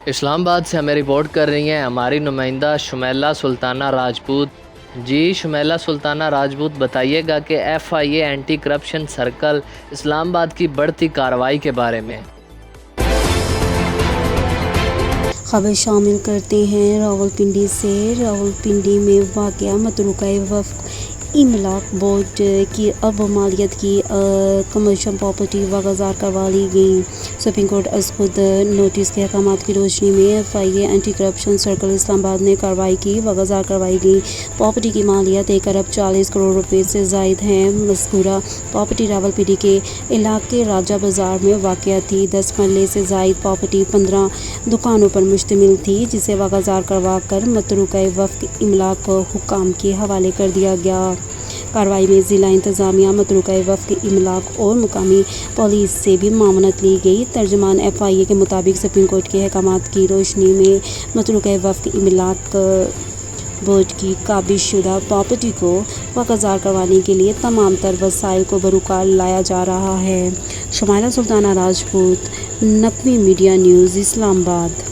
اسلام آباد سے ہمیں رپورٹ کر رہی ہیں ہماری نمائندہ شمیلہ سلطانہ راجپوت۔ جی شمیلہ سلطانہ راجپوت، بتائیے گا کہ FIA اینٹی کرپشن سرکل اسلام آباد کی بڑھتی کارروائی کے بارے میں۔ خبر شامل کرتے ہیں راولپنڈی سے۔ راولپنڈی میں واقع متروکہ وقف املاک بورڈ کی اب مالیت کی کمرشل پراپرٹی واگزار کروا لی گئی۔ سپریم کورٹ از خود نوٹس کے احکامات کی روشنی میں FIA اینٹی کرپشن سرکل اسلام آباد نے کارروائی کی۔ واگزار کروائی گئی پراپرٹی کی مالیت 1 ارب 40 کروڑ روپے سے زائد ہے۔ مذکورہ پراپرٹی راولپنڈی کے علاقے راجہ بازار میں واقع تھی۔ 10 مرلے سے زائد پراپرٹی 15 دکانوں پر مشتمل تھی، جسے واگزار کروا کر متروکہ وقف املاک حکام کے حوالے کر دیا گیا۔ کارروائی میں ضلع انتظامیہ، متروکہ وقف املاک اور مقامی پولیس سے بھی معاونت لی گئی۔ ترجمان FIA کے مطابق سپریم کورٹ کے احکامات کی روشنی میں متروکہ وقف املاک بورڈ کی قابض شدہ پراپرٹی کو واگزار کروانے کے لیے تمام تر وسائل کو بروکار لایا جا رہا ہے۔ شمیلہ سلطانہ راجپوت، 90 میڈیا نیوز، اسلام آباد۔